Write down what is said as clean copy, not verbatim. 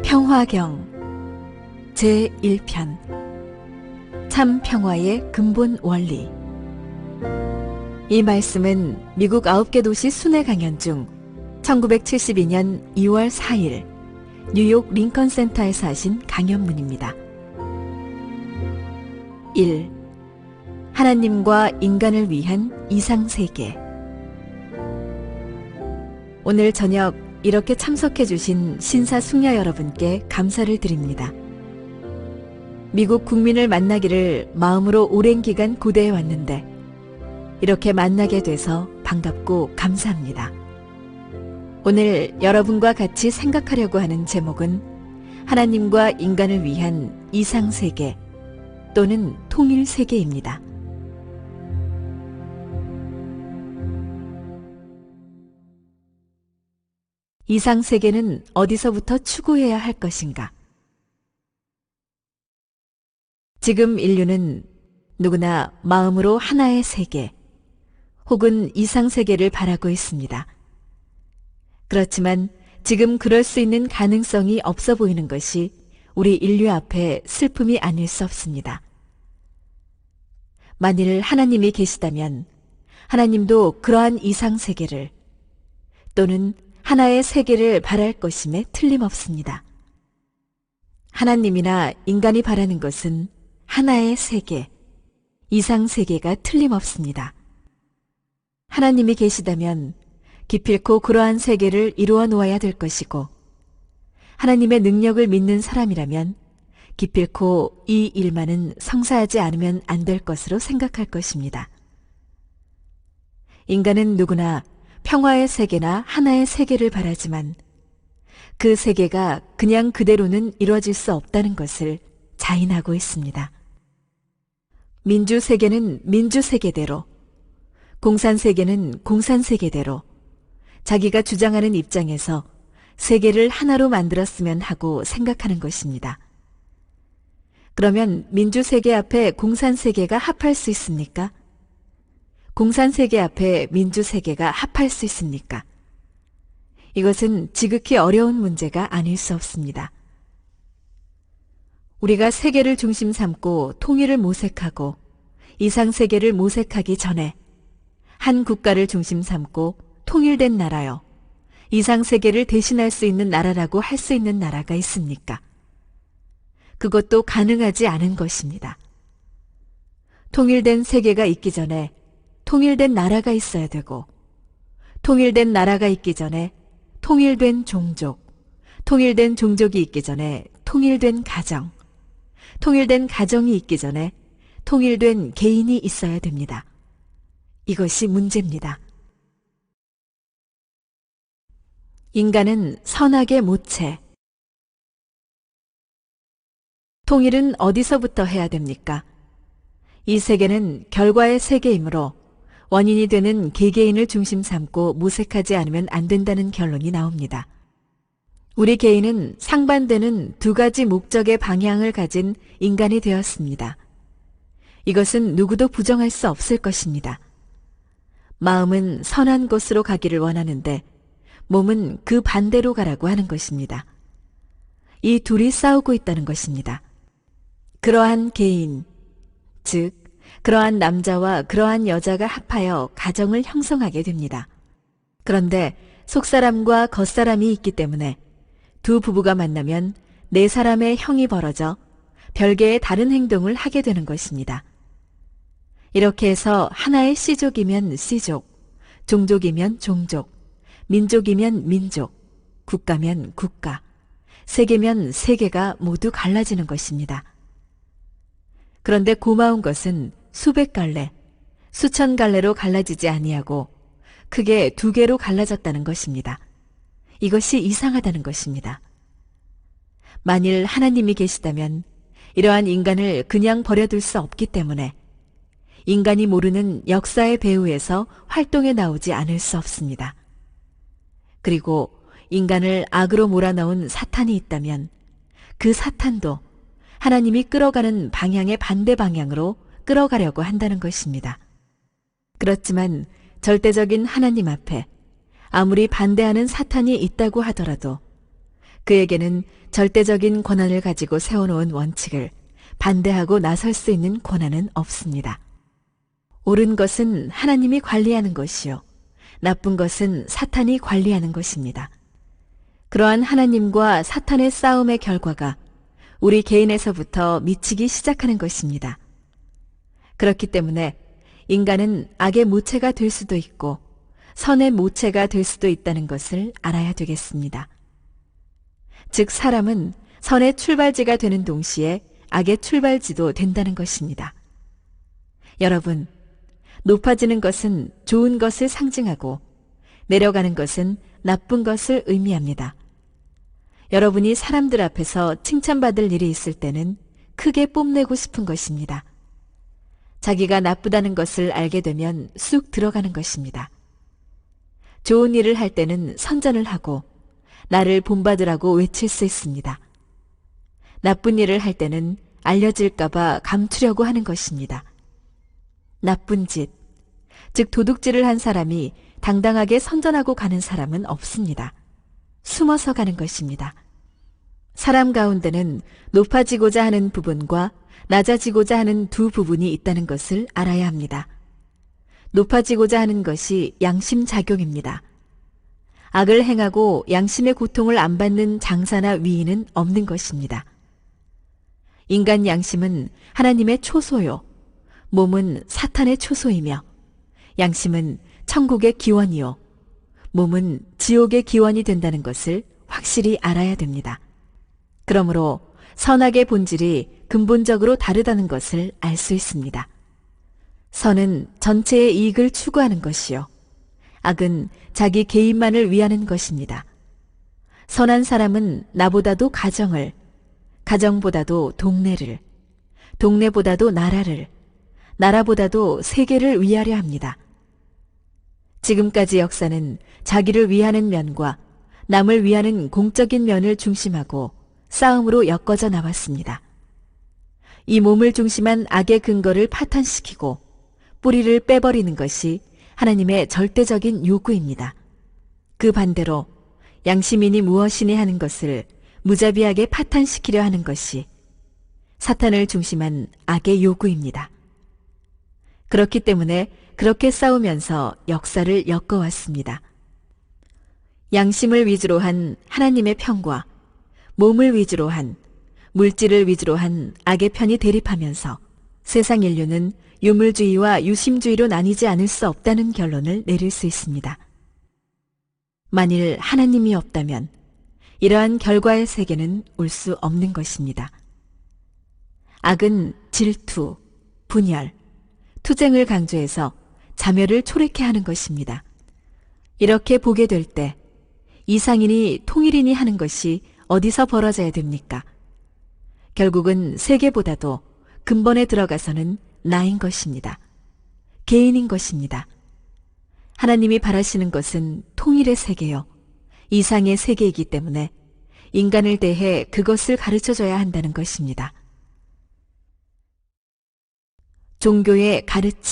평화경 제1편 참 평화의 근본 원리. 이 말씀은 미국 9개 도시 순회 강연 중 1972년 2월 4일 뉴욕 링컨 센터에서 하신 강연문입니다. 1. 하나님과 인간을 위한 이상세계. 오늘 저녁 이렇게 참석해 주신 신사숙녀 여러분께 감사를 드립니다. 미국 국민을 만나기를 마음으로 오랜 기간 고대해 왔는데 이렇게 만나게 돼서 반갑고 감사합니다. 오늘 여러분과 같이 생각하려고 하는 제목은 하나님과 인간을 위한 이상세계 또는 통일세계입니다. 이상세계는 어디서부터 추구해야 할 것인가? 지금 인류는 누구나 마음으로 하나의 세계 혹은 이상세계를 바라고 있습니다. 그렇지만 지금 그럴 수 있는 가능성이 없어 보이는 것이 우리 인류 앞에 슬픔이 아닐 수 없습니다. 만일 하나님이 계시다면 하나님도 그러한 이상세계를 또는 하나의 세계를 바랄 것임에 틀림없습니다. 하나님이나 인간이 바라는 것은 하나의 세계, 이상세계가 틀림없습니다. 하나님이 계시다면 기필코 그러한 세계를 이루어 놓아야 될 것이고 하나님의 능력을 믿는 사람이라면 기필코 이 일만은 성사하지 않으면 안 될 것으로 생각할 것입니다. 인간은 누구나 평화의 세계나 하나의 세계를 바라지만 그 세계가 그냥 그대로는 이루어질 수 없다는 것을 자인하고 있습니다. 민주세계는 민주세계대로, 공산세계는 공산세계대로 자기가 주장하는 입장에서 세계를 하나로 만들었으면 하고 생각하는 것입니다. 그러면 민주세계 앞에 공산세계가 합할 수 있습니까? 공산세계 앞에 민주세계가 합할 수 있습니까? 이것은 지극히 어려운 문제가 아닐 수 없습니다. 우리가 세계를 중심 삼고 통일을 모색하고 이상세계를 모색하기 전에 한 국가를 중심 삼고 통일된 나라요, 이상세계를 대신할 수 있는 나라라고 할 수 있는 나라가 있습니까? 그것도 가능하지 않은 것입니다. 통일된 세계가 있기 전에 통일된 나라가 있어야 되고, 통일된 나라가 있기 전에 통일된 종족, 통일된 종족이 있기 전에 통일된 가정, 통일된 가정이 있기 전에 통일된 개인이 있어야 됩니다. 이것이 문제입니다. 인간은 선악의 모체. 통일은 어디서부터 해야 됩니까? 이 세계는 결과의 세계이므로 원인이 되는 개개인을 중심 삼고 모색하지 않으면 안 된다는 결론이 나옵니다. 우리 개인은 상반되는 두 가지 목적의 방향을 가진 인간이 되었습니다. 이것은 누구도 부정할 수 없을 것입니다. 마음은 선한 곳으로 가기를 원하는데 몸은 그 반대로 가라고 하는 것입니다. 이 둘이 싸우고 있다는 것입니다. 그러한 개인, 즉 그러한 남자와 그러한 여자가 합하여 가정을 형성하게 됩니다. 그런데 속사람과 겉사람이 있기 때문에 두 부부가 만나면 네 사람의 형이 벌어져 별개의 다른 행동을 하게 되는 것입니다. 이렇게 해서 하나의 씨족이면 씨족, 종족이면 종족, 민족이면 민족, 국가면 국가, 세계면 세계가 모두 갈라지는 것입니다. 그런데 고마운 것은 수백 갈래, 수천 갈래로 갈라지지 아니하고 크게 두 개로 갈라졌다는 것입니다. 이것이 이상하다는 것입니다. 만일 하나님이 계시다면 이러한 인간을 그냥 버려둘 수 없기 때문에 인간이 모르는 역사의 배후에서 활동해 나오지 않을 수 없습니다. 그리고 인간을 악으로 몰아넣은 사탄이 있다면 그 사탄도 하나님이 끌어가는 방향의 반대 방향으로 끌어가려고 한다는 것입니다. 그렇지만 절대적인 하나님 앞에 아무리 반대하는 사탄이 있다고 하더라도 그에게는 절대적인 권한을 가지고 세워놓은 원칙을 반대하고 나설 수 있는 권한은 없습니다. 옳은 것은 하나님이 관리하는 것이요, 나쁜 것은 사탄이 관리하는 것입니다. 그러한 하나님과 사탄의 싸움의 결과가 우리 개인에서부터 미치기 시작하는 것입니다. 그렇기 때문에 인간은 악의 모체가 될 수도 있고 선의 모체가 될 수도 있다는 것을 알아야 되겠습니다. 즉 사람은 선의 출발지가 되는 동시에 악의 출발지도 된다는 것입니다. 여러분, 높아지는 것은 좋은 것을 상징하고 내려가는 것은 나쁜 것을 의미합니다. 여러분이 사람들 앞에서 칭찬받을 일이 있을 때는 크게 뽐내고 싶은 것입니다. 자기가 나쁘다는 것을 알게 되면 쑥 들어가는 것입니다. 좋은 일을 할 때는 선전을 하고 나를 본받으라고 외칠 수 있습니다. 나쁜 일을 할 때는 알려질까봐 감추려고 하는 것입니다. 나쁜 짓, 즉 도둑질을 한 사람이 당당하게 선전하고 가는 사람은 없습니다. 숨어서 가는 것입니다. 사람 가운데는 높아지고자 하는 부분과 낮아지고자 하는 두 부분이 있다는 것을 알아야 합니다. 높아지고자 하는 것이 양심작용입니다. 악을 행하고 양심의 고통을 안 받는 장사나 위인은 없는 것입니다. 인간 양심은 하나님의 초소요, 몸은 사탄의 초소이며 양심은 천국의 기원이요, 몸은 지옥의 기원이 된다는 것을 확실히 알아야 됩니다. 그러므로 선악의 본질이 근본적으로 다르다는 것을 알 수 있습니다. 선은 전체의 이익을 추구하는 것이요, 악은 자기 개인만을 위하는 것입니다. 선한 사람은 나보다도 가정을, 가정보다도 동네를, 동네보다도 나라를, 나라보다도 세계를 위하려 합니다. 지금까지 역사는 자기를 위하는 면과 남을 위하는 공적인 면을 중심하고 싸움으로 엮어져 나왔습니다. 이 몸을 중심한 악의 근거를 파탄시키고 뿌리를 빼버리는 것이 하나님의 절대적인 요구입니다. 그 반대로 양심이니 무엇이니 하는 것을 무자비하게 파탄시키려 하는 것이 사탄을 중심한 악의 요구입니다. 그렇기 때문에 그렇게 싸우면서 역사를 엮어왔습니다. 양심을 위주로 한 하나님의 편과 몸을 위주로 한, 물질을 위주로 한 악의 편이 대립하면서 세상 인류는 유물주의와 유심주의로 나뉘지 않을 수 없다는 결론을 내릴 수 있습니다. 만일 하나님이 없다면 이러한 결과의 세계는 올 수 없는 것입니다. 악은 질투, 분열, 투쟁을 강조해서 자멸을 초래케 하는 것입니다. 이렇게 보게 될 때 이상이니 통일이니 하는 것이 어디서 벌어져야 됩니까? 결국은 세계보다도 근본에 들어가서는 나인 것입니다. 개인인 것입니다. 하나님이 바라시는 것은 통일의 세계요, 이상의 세계이기 때문에 인간을 대해 그것을 가르쳐줘야 한다는 것입니다. 종교의 가르침